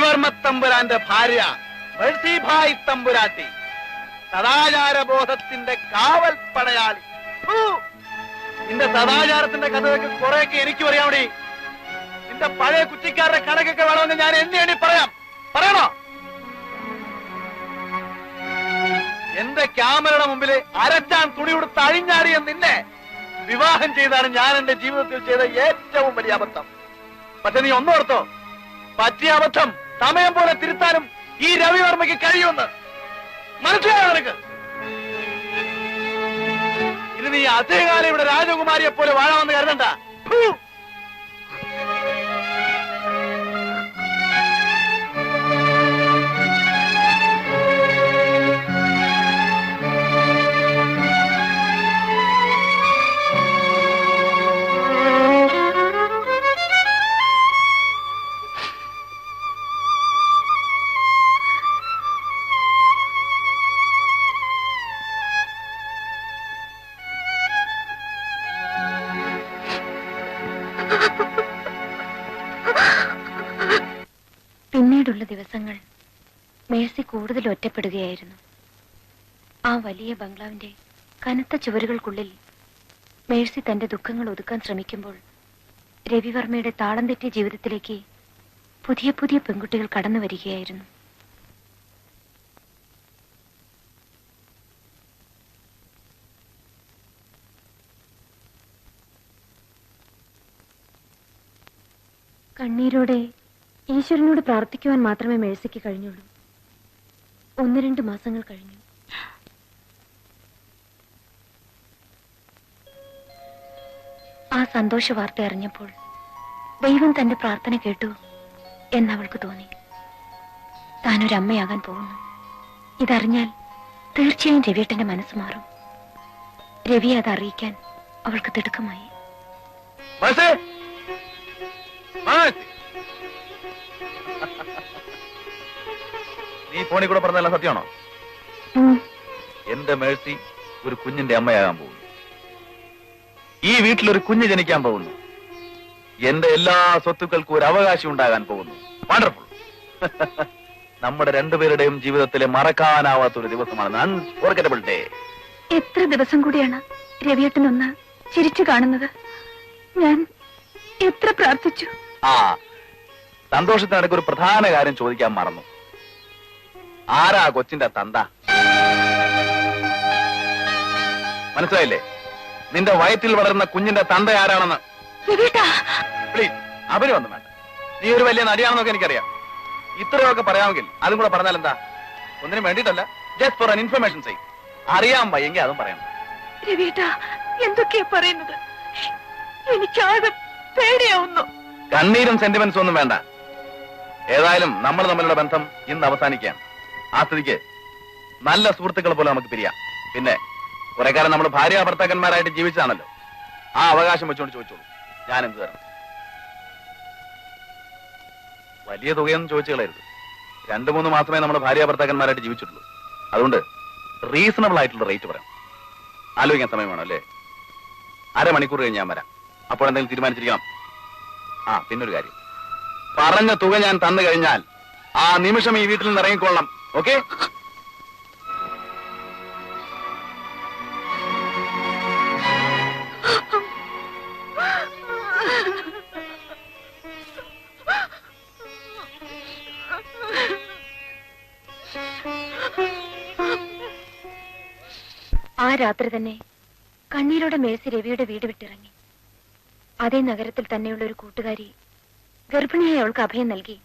രവിവർമ്മ തമ്പുരാന്റെ ഭാര്യ മേഴ്സിഭായ് തമ്പുരാട്ടി, സദാചാരബോധത്തിന്റെ കാവൽ പടയാളി. നിന്റെ സദാചാരത്തിന്റെ കഥകൾക്ക് കുറെയൊക്കെ എനിക്കും അറിയാമടി. നിന്റെ പഴയ കുറ്റിക്കാരുടെ കണക്കൊക്കെ വേണമെന്ന് ഞാൻ എണ്ണി പറയാം. പറയണോ? എന്റെ ക്യാമറയുടെ മുമ്പിൽ അരച്ചാൻ തുണി കൊടുത്ത് അഴിഞ്ഞാടിയ നിന്നെ വിവാഹം ചെയ്താണ് ഞാൻ എന്റെ ജീവിതത്തിൽ ചെയ്ത ഏറ്റവും വലിയ അബദ്ധം. പക്ഷെ നീ ഒന്നോർത്തോ, പറ്റിയ അബദ്ധം സമയം പോലെ തിരുത്താനും ഈ രവിവർമ്മയ്ക്ക് കഴിയുമെന്ന് മനസ്സിലായോ നിനക്ക്? ഇനി നീ അധികകാലം ഇവിടെ രാജകുമാരിയെ പോലെ വാഴാമെന്ന് കരുതണ്ട. പിന്നീടുള്ള ദിവസങ്ങൾ മേഴ്സി കൂടുതൽ ഒറ്റപ്പെടുകയായിരുന്നു. ആ വലിയ ബംഗ്ലാവിന്റെ കനത്ത ചുവരുകൾക്കുള്ളിൽ മേഴ്സി തന്റെ ദുഃഖങ്ങൾ ഒതുക്കാൻ ശ്രമിക്കുമ്പോൾ രവിവർമ്മയുടെ താളം തെറ്റിയ ജീവിതത്തിലേക്ക് പുതിയ പുതിയ പെൺകുട്ടികൾ കടന്നു വരികയായിരുന്നു. കണ്ണീരോടെ ഈശ്വരനോട് പ്രാർത്ഥിക്കുവാൻ മാത്രമേ മേഴ്സിക്ക് കഴിഞ്ഞുള്ളൂ. 1-2 മാസങ്ങൾ കഴിഞ്ഞു. ആ സന്തോഷ വാർത്ത അറിഞ്ഞപ്പോൾ ദൈവം തന്റെ പ്രാർത്ഥന കേട്ടു എന്നവൾക്ക് തോന്നി. താനൊരമ്മയാകാൻ പോകുന്നു. ഇതറിഞ്ഞാൽ തീർച്ചയായും രവിയേട്ടന്റെ മനസ്സ് മാറും. രവിയെ അത് അറിയിക്കാൻ അവൾക്ക് തിടുക്കമായി. നീ ഫോണിൽ കൂടെ പറഞ്ഞല്ല സത്യമാണോ? എന്റെ മേഴ്സി ഒരു കുഞ്ഞിന്റെ അമ്മയാകാൻ പോകുന്നു. ഈ വീട്ടിലൊരു കുഞ്ഞ് ജനിക്കാൻ പോകുന്നു. എന്റെ എല്ലാ സ്വത്തുക്കൾക്കും ഒരു അവകാശം ഉണ്ടാകാൻ പോകുന്നു. വണ്ടർഫുൾ. നമ്മുടെ രണ്ടുപേരുടെയും ജീവിതത്തിലെ മറക്കാനാവാത്തൊരു ദിവസമാണ്. Unforgettable day. എത്ര ദിവസം കൂടിയാണ് രവിയേട്ടനൊന്ന് ചിരിച്ചു കാണുന്നത്. ഞാൻ എത്ര പ്രാർത്ഥിച്ചു. ആ സന്തോഷത്തിനിടയ്ക്ക് ഒരു പ്രധാന കാര്യം ചോദിക്കാൻ മറന്നു. ആരാ കൊച്ചിന്റെ തന്ത? മനസ്സിലായില്ലേ? നിന്റെ വയറ്റിൽ വളരുന്ന കുഞ്ഞിന്റെ തന്ത ആരാണെന്ന്. പ്ലീസ്, അവരൊന്നും വേണ്ട. നീ ഒരു വലിയ നടിയാണെന്നൊക്കെ എനിക്കറിയാം. ഇത്രയൊക്കെ പറയാമെങ്കിൽ അതും കൂടെ പറഞ്ഞാൽ എന്താ? ഒന്നിനും വേണ്ടിയിട്ടല്ല, ജസ്റ്റ് ഫോർ ആൻ ഇൻഫർമേഷൻ സൈ. അറിയാൻ വയ്യെങ്കിൽ അതും പറയണം. എന്തൊക്കെയാ പറയുന്നത്? എനിക്കാകെ പേടിയാവുന്നു. കണ്ണീരും സെന്റിമെന്റ്സും ഒന്നും വേണ്ട. ഏതായാലും നമ്മൾ തമ്മിലുള്ള ബന്ധം ഇന്ന് അവസാനിക്കാം. ആ സ്ഥിതിക്ക് നല്ല സുഹൃത്തുക്കളെ പോലെ നമുക്ക് പിരിയാം. പിന്നെ കുറെ കാലം നമ്മൾ ഭാര്യ ഭർത്താക്കന്മാരായിട്ട് ജീവിച്ചതാണല്ലോ. ആ അവകാശം വെച്ചുകൊണ്ട് ചോദിച്ചോളൂ, ഞാൻ എന്ത് തരണം? വലിയ തുകയൊന്നും ചോദിച്ചു കളയരുത്. 2-3 മാസമേ നമ്മൾ ഭാര്യ ഭർത്താക്കന്മാരായിട്ട് ജീവിച്ചിട്ടുള്ളൂ. അതുകൊണ്ട് റീസണബിൾ ആയിട്ടുള്ള റേറ്റ് പറയാം. ആലോചിക്കാൻ സമയം വേണം അല്ലേ? 1/2 മണിക്കൂർ കഴിഞ്ഞ് ഞാൻ വരാം. അപ്പോൾ എന്തെങ്കിലും തീരുമാനിച്ചിരിക്കണം. ആ പിന്നൊരു കാര്യം, പറഞ്ഞ തുക ഞാൻ തന്നു കഴിഞ്ഞാൽ ആ നിമിഷം ഈ വീട്ടിൽ നിന്ന് ഇറങ്ങിക്കൊള്ളണം. ഓക്കെ? ആ രാത്രി തന്നെ കണ്ണീരോടെ മേഴ്സി രവിയുടെ വീട് വിട്ടിറങ്ങി. അതേ നഗരത്തിൽ തന്നെയുള്ള ഒരു കൂട്ടുകാരി ഗർഭിണിയായി അവൾക്ക് അഭയം നൽകി.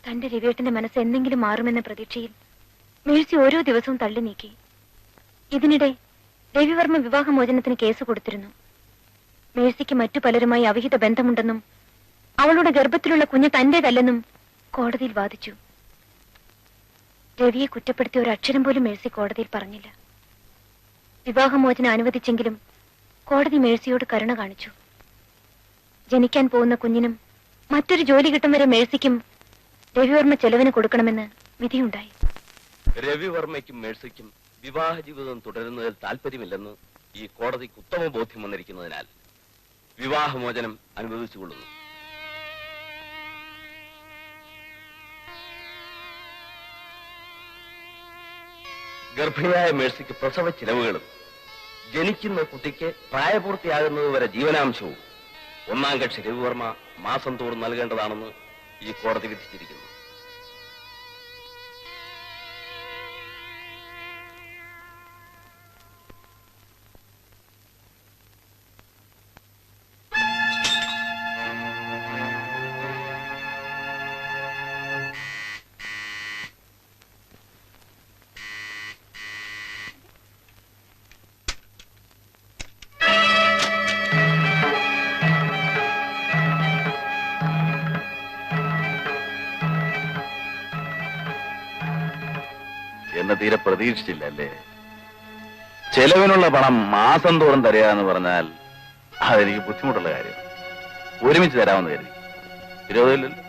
തന്റെ രവിയേട്ടന്റെ മനസ്സ് എന്തെങ്കിലും മാറുമെന്ന പ്രതീക്ഷയിൽ മേഴ്സി ഓരോ ദിവസവും തള്ളി നീക്കി. ഇതിനിടെ രവിവർമ്മ വിവാഹമോചനത്തിന് കേസ് കൊടുത്തിരുന്നു. മേഴ്സിക്ക് മറ്റു പലരുമായി അവിഹിത ബന്ധമുണ്ടെന്നും അവളുടെ ഗർഭത്തിലുള്ള കുഞ്ഞ് തന്റേതല്ലെന്നും കോടതിയിൽ വാദിച്ചു. രവിയെ കുറ്റപ്പെടുത്തിയ ഒരു അക്ഷരം പോലും മേഴ്സി കോടതിയിൽ പറഞ്ഞില്ല. വിവാഹമോചനം അനുവദിച്ചെങ്കിലും കോടതി മേഴ്സിയോട് കരുണ കാണിച്ചു. ജനിക്കാൻ പോകുന്ന കുഞ്ഞിനും മറ്റൊരു ജോലി കിട്ടും വരെ മേഴ്സിക്കും രവിവർമ്മ ചെലവിന് കൊടുക്കണമെന്ന് വിധിയുണ്ടായി. രവിവർമ്മയ്ക്കും മേഴ്സിക്കും വിവാഹ ജീവിതം തുടരുന്നതിൽ താല്പര്യമില്ലെന്ന് ഈ കോടതിക്ക് ഉത്തമ ബോധ്യം വന്നിരിക്കുന്നതിനാൽ വിവാഹമോചനം അനുവദിച്ചുകൊള്ളുന്നു. ഗർഭിണിയായ മേഴ്സിക്ക് പ്രസവ ചിലവുകളും ജനിക്കുന്ന കുട്ടിക്ക് പ്രായപൂർത്തിയാകുന്നതുവരെ ജീവനാംശവും ഒന്നാം കക്ഷി രവിവർമ്മ മാസം തോറും നൽകേണ്ടതാണെന്ന് ഈ കോടതി വിധിച്ചിരിക്കുന്നു. എന്ന് തീരെ പ്രതീക്ഷിച്ചില്ല അല്ലേ? ചെലവിനുള്ള പണം മാസം തോറും തരിക എന്ന് പറഞ്ഞാൽ അതെനിക്ക് ബുദ്ധിമുട്ടുള്ള കാര്യം. ഒരുമിച്ച് തരാമെന്ന് കരുതി. വിരോധമില്ലല്ലോ?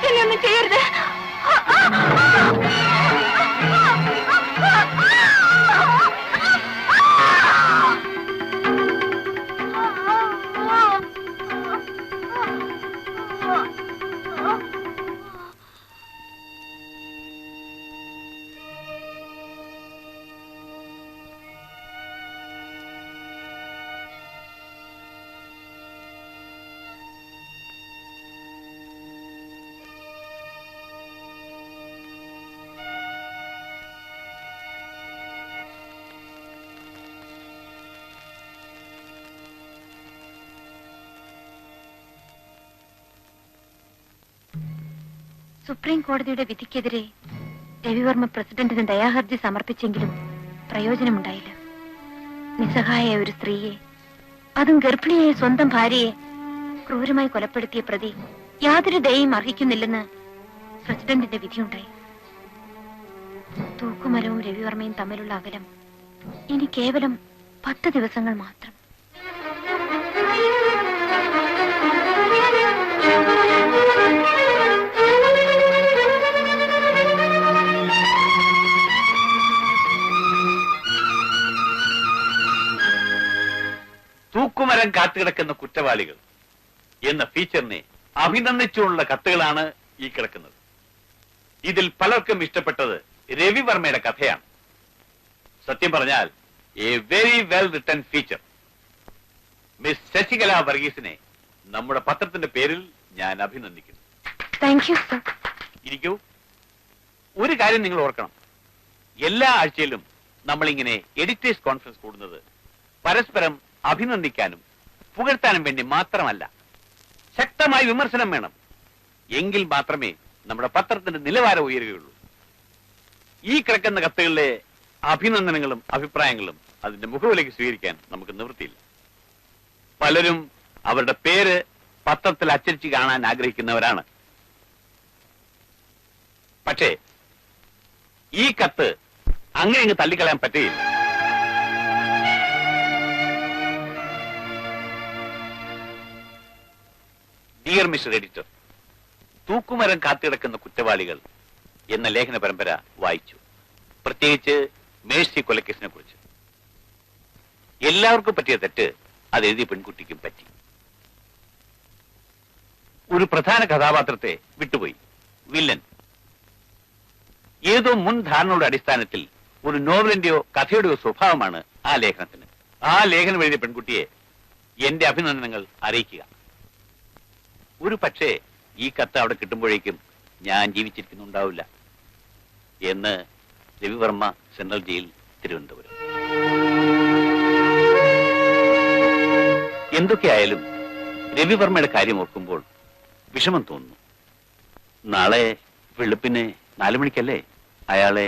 എന്നെ ഒന്നും ചെയ്യരുത്. സുപ്രീം കോടതിയുടെ വിധിക്കെതിരെ രവിവർമ്മ പ്രസിഡന്റിന് ദയാഹർജി സമർപ്പിച്ചെങ്കിലും പ്രയോജനമുണ്ടായില്ല. നിസ്സഹായ ഒരു സ്ത്രീയെ, അതും ഗർഭിണിയായ സ്വന്തം ഭാര്യയെ ക്രൂരമായി കൊലപ്പെടുത്തിയ പ്രതി യാതൊരു ദയയും അർഹിക്കുന്നില്ലെന്ന് പ്രസിഡന്റിന്റെ വിധിയുണ്ടായി. തൂക്കുമരവും രവിവർമ്മയും തമ്മിലുള്ള അകലം ഇനി കേവലം 10 ദിവസങ്ങൾ മാത്രം. തൂക്കുമരം കാത്തുകിടക്കുന്ന കുറ്റവാളികൾ എന്ന ഫീച്ചറിനെ അഭിനന്ദിച്ചുള്ള കത്തുകളാണ് ഈ കിടക്കുന്നത്. ഇതിൽ പലർക്കും ഇഷ്ടപ്പെട്ടത് രവിവർമ്മയുടെ കഥയാണ്. സത്യം പറഞ്ഞാൽ a very well written feature. Miss Sasikala വർഗീസിനെ നമ്മുടെ പത്രത്തിന്റെ പേരിൽ ഞാൻ അഭിനന്ദിക്കുന്നു. Thank you sir. ഇരിക്കൂ. ഒരു കാര്യം നിങ്ങൾ ഓർക്കണം, എല്ലാ ആഴ്ചയിലും നമ്മളിങ്ങനെ എഡിറ്റേഴ്സ് കോൺഫറൻസ് കൂടുന്നത് പരസ്പരം അഭിനന്ദിക്കാനും പുകഴ്ത്താനും വേണ്ടി മാത്രമല്ല. ശക്തമായ വിമർശനം വേണം. എങ്കിൽ മാത്രമേ നമ്മുടെ പത്രത്തിന്റെ നിലവാരം ഉയരുകയുള്ളൂ. ഈ കിടക്കുന്ന കത്തുകളിലെ അഭിനന്ദനങ്ങളും അഭിപ്രായങ്ങളും അതിന്റെ മുഖവിലേക്ക് സ്വീകരിക്കാൻ നമുക്ക് നിവൃത്തിയില്ല. പലരും അവരുടെ പേര് പത്രത്തിൽ അച്ചടിച്ച് കാണാൻ ആഗ്രഹിക്കുന്നവരാണ്. പക്ഷേ ഈ കത്ത് അങ്ങനെ ഇങ്ങ് തള്ളിക്കളയാൻ പറ്റുകയില്ല. ഡിയർ മിസ്റ്റർ എഡിറ്റർ, തൂക്കുമരം കാത്തുകിടക്കുന്ന കുറ്റവാളികൾ എന്ന ലേഖന പരമ്പര വായിച്ചു. പ്രത്യേകിച്ച് മേഴ്സി കൊലക്കേസിനെ കുറിച്ച്. എല്ലാവർക്കും പറ്റിയ തെറ്റ് അത് എഴുതിയ പെൺകുട്ടിക്കും പറ്റി. ഒരു പ്രധാന കഥാപാത്രത്തെ വിട്ടുപോയി, വില്ലൻ. ഏതോ മുൻ ധാരണയുടെ അടിസ്ഥാനത്തിൽ ഒരു നോവലിന്റെയോ കഥയുടെയോ സ്വഭാവമാണ് ആ ലേഖനത്തിന്. ആ ലേഖനം എഴുതിയ പെൺകുട്ടിയെ എന്റെ അഭിനന്ദനങ്ങൾ അറിയിക്കുക. ഒരു പക്ഷേ ഈ കത്ത് അവിടെ കിട്ടുമ്പോഴേക്കും ഞാൻ ജീവിച്ചിരിക്കുന്നുണ്ടാവില്ല. എന്ന് രവിവർമ്മ, സെൻട്രൽ ജയിൽ, തിരുവനന്തപുരം. എന്തൊക്കെയായാലും രവിവർമ്മയുടെ കാര്യം ഓർക്കുമ്പോൾ വിഷമം തോന്നുന്നു. നാളെ വെളുപ്പിന് 4 മണിക്കല്ലേ അയാളെ